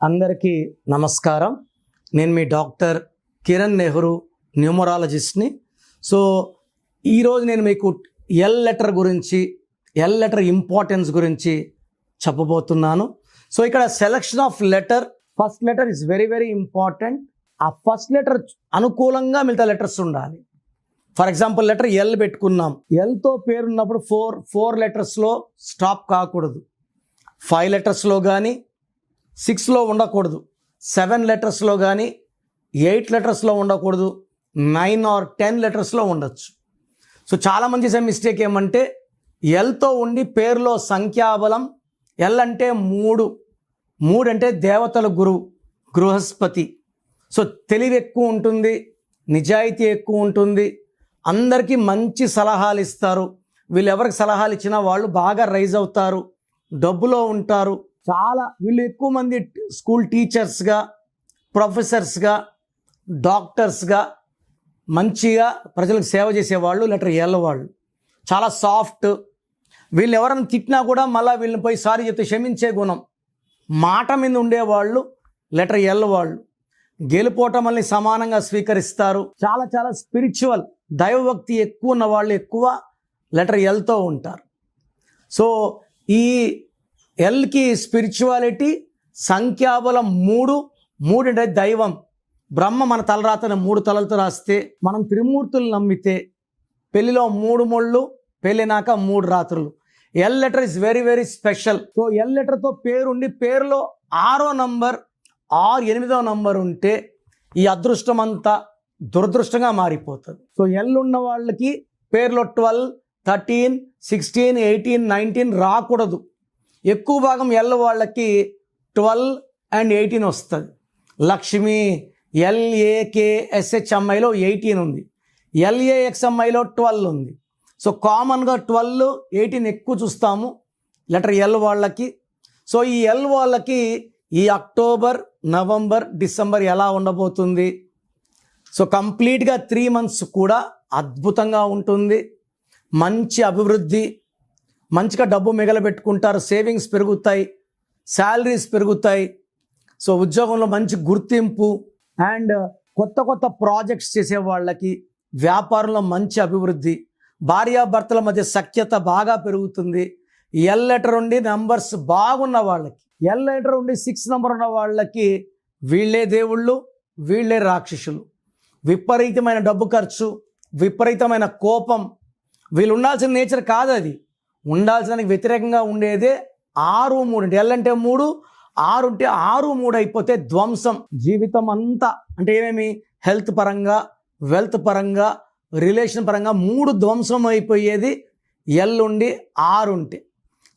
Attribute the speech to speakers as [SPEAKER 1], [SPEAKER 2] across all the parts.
[SPEAKER 1] అందరికీ నమస్కారం. నేను మీ డాక్టర్ కిరణ్ నెహ్రూ, న్యూమరాలజిస్ట్ని. సో ఈరోజు నేను మీకు ఎల్ లెటర్ గురించి, ఎల్ లెటర్ ఇంపార్టెన్స్ గురించి చెప్పబోతున్నాను. సో ఇక్కడ selection of letter, first letter is very very important. ఆ ఫస్ట్ లెటర్ అనుకూలంగా మిగతా లెటర్స్ ఉండాలి. ఫర్ ఎగ్జాంపుల్ లెటర్ ఎల్ పెట్టుకున్నాం. ఎల్తో పేరున్నప్పుడు ఫోర్ లెటర్స్లో స్టాప్ కాకూడదు. 5 లెటర్స్లో కానీ 6లో ఉండకూడదు. 7 లెటర్స్లో కానీ 8 లెటర్స్లో ఉండకూడదు. 9 or 10 లెటర్స్లో ఉండొచ్చు. సో చాలామంది చేసే మిస్టేక్ ఏమంటే ఎల్తో ఉండి పేరులో సంఖ్యాబలం, ఎల్ అంటే 3 అంటే దేవతల గురువు బృహస్పతి. సో తెలివి ఎక్కువ ఉంటుంది, నిజాయితీ ఎక్కువ ఉంటుంది, అందరికీ మంచి సలహాలు ఇస్తారు. వీళ్ళు ఎవరికి సలహాలు ఇచ్చినా వాళ్ళు బాగా రైజ్ అవుతారు, డబ్బులో ఉంటారు. వీళ్ళు ఎక్కువ మంది స్కూల్ టీచర్స్గా, ప్రొఫెసర్స్గా, డాక్టర్స్గా మంచిగా ప్రజలకు సేవ చేసేవాళ్ళు లెటర్ ఎల్ వాళ్ళు. చాలా సాఫ్ట్. వీళ్ళు ఎవరైనా తిట్టినా కూడా మళ్ళీ వీళ్ళని పోయి సారీ చెప్తే క్షమించే గుణం, మాట మీద ఉండేవాళ్ళు లెటర్ ఎల్ వాళ్ళు. గెలుపోవటం సమానంగా స్వీకరిస్తారు. చాలా స్పిరిచువల్, దైవభక్తి ఎక్కువ ఉన్న వాళ్ళు ఎక్కువ లెటర్ ఎల్తో ఉంటారు. సో ఈ ఎల్కి స్పిరిచువాలిటీ, సంఖ్యాబలం 3 అంటే దైవం. బ్రహ్మ మన తలరాతను 3 తలలతో రాస్తే, మనం త్రిమూర్తులు నమ్మితే పెళ్లిలో 3 ముళ్ళు, పెళ్ళినాక 3 రాత్రులు. L letter is very very special. So L లెటర్తో పేరుండి పేరులో 6వ నంబర్ ఆర్ 8వ నంబర్ ఉంటే ఈ అదృష్టం అంతా దురదృష్టంగా మారిపోతుంది. సో ఎల్ ఉన్న వాళ్ళకి పేరులో 12, 13, 16, 18, 19 రాకూడదు. ఎక్కువ భాగం ఎల్ వాళ్ళకి 12 and 18 వస్తుంది. లక్ష్మి LAKSHMIలో 18 ఉంది, LAXMIలో 12 ఉంది. సో కామన్గా 12, 18 ఎక్కువ చూస్తాము లెటర్ ఎల్ వాళ్ళకి. సో ఈ ఎల్ వాళ్ళకి ఈ అక్టోబర్, నవంబర్, డిసెంబర్ ఎలా ఉండబోతుంది? సో కంప్లీట్గా 3 months కూడా అద్భుతంగా ఉంటుంది. మంచి అభివృద్ధి, మంచిగా డబ్బు మిగలబెట్టుకుంటారు, సేవింగ్స్ పెరుగుతాయి, శాలరీస్ పెరుగుతాయి. సో ఉద్యోగంలో మంచి గుర్తింపు అండ్ కొత్త ప్రాజెక్ట్స్ చేసే వాళ్ళకి వ్యాపారంలో మంచి అభివృద్ధి, భార్యాభర్తల మధ్య సఖ్యత బాగా పెరుగుతుంది. ఎల్ లెటర్ ఉండి నంబర్స్ బాగున్న వాళ్ళకి, ఎల్ లెటర్ ఉండి 6 నంబర్ ఉన్న వాళ్ళకి వీళ్ళే దేవుళ్ళు, వీళ్ళే రాక్షసులు. విపరీతమైన డబ్బు ఖర్చు, విపరీతమైన కోపం. వీళ్ళు ఉండాల్సిన నేచర్ కాదు అది. ఉండాల్సిన వ్యతిరేకంగా ఉండేదే 6, 3. ఎల్ అంటే 3, 6 ఉంటే 6, 3 అయిపోతే ధ్వంసం జీవితం అంతా. అంటే ఏమేమి, హెల్త్ పరంగా, వెల్త్ పరంగా, రిలేషన్ పరంగా 3 ధ్వంసం అయిపోయేది ఎల్ ఉండి 6 ఉంటే.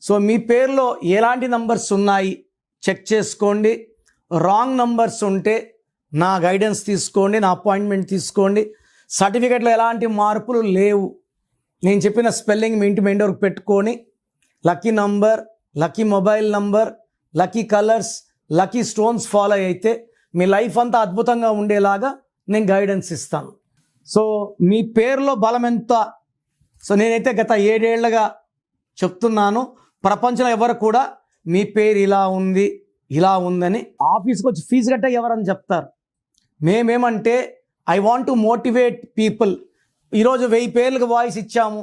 [SPEAKER 1] సో మీ పేరులో ఎలాంటి నంబర్స్ ఉన్నాయి చెక్ చేసుకోండి. రాంగ్ నంబర్స్ ఉంటే నా గైడెన్స్ తీసుకోండి, నా అపాయింట్మెంట్ తీసుకోండి. సర్టిఫికెట్లో ఎలాంటి మార్పులు లేవు. నేను చెప్పిన స్పెల్లింగ్ మీ ఇంటి మెండోర్కి పెట్టుకొని lucky number, lucky mobile number, lucky colours, lucky stones follow అయితే మీ లైఫ్ అంతా అద్భుతంగా ఉండేలాగా నేను గైడెన్స్ ఇస్తాను. సో మీ పేరులో బలం ఎంత? సో నేనైతే గత 7 ఏళ్లుగా చెప్తున్నాను. ప్రపంచంలో ఎవరు కూడా మీ పేరు ఇలా ఉంది, ఇలా ఉందని ఆఫీస్కి వచ్చి ఫీజు కట్టే ఎవరని చెప్తారు. మేమేమంటే I want to motivate people. ఈరోజు 1000 పేర్లకు వాయిస్ ఇచ్చాము,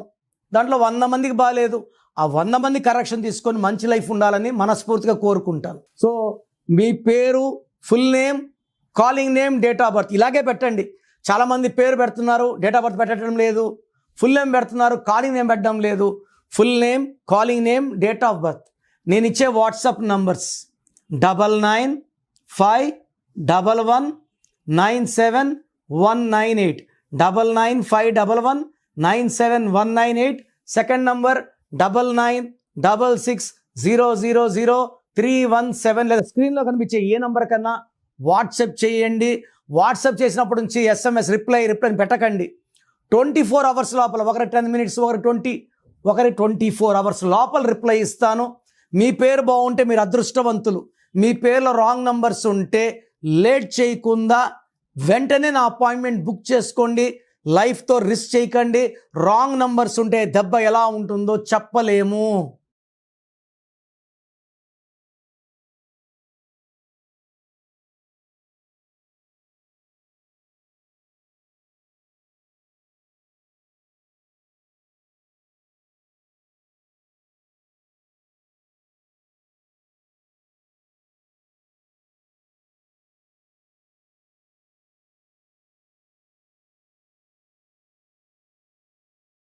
[SPEAKER 1] దాంట్లో 100 మందికి బాగాలేదు. ఆ 100 మంది కరెక్షన్ తీసుకొని మంచి లైఫ్ ఉండాలని మనస్ఫూర్తిగా కోరుకుంటాను. సో మీ పేరు, full name, calling name, date of birth ఇలాగే పెట్టండి. చాలామంది పేరు పెడుతున్నారు, డేట్ ఆఫ్ బర్త్ పెట్టడం లేదు. ఫుల్ నేమ్ పెడుతున్నారు, కాలింగ్ నేమ్ పెట్టడం లేదు. Full name, calling name, date of birth. నేను ఇచ్చే వాట్సాప్ నంబర్స్ 9951197198, 9951197198. Second number 9966000317. లేదా స్క్రీన్లో కనిపించే ఏ నంబర్ కన్నా వాట్సాప్ చేయండి. వాట్సాప్ చేసినప్పటి నుంచి SMS రిప్లై పెట్టకండి. 24 hours లోపల, ఒకరి 10 minutes, ఒకరి 20, ఒకరి 24 hours లోపల రిప్లై ఇస్తాను. మీ పేరు బాగుంటే మీరు అదృష్టవంతులు. మీ పేరులో రాంగ్ నంబర్స్ ఉంటే లేట్ చేయకుండా వెంటనే నా అపాయింట్మెంట్ బుక్ చేసుకోండి. లైఫ్తో రిస్క్ చేయకండి. రాంగ్ నంబర్స్ ఉంటే దెబ్బ ఎలా ఉంటుందో చెప్పలేము.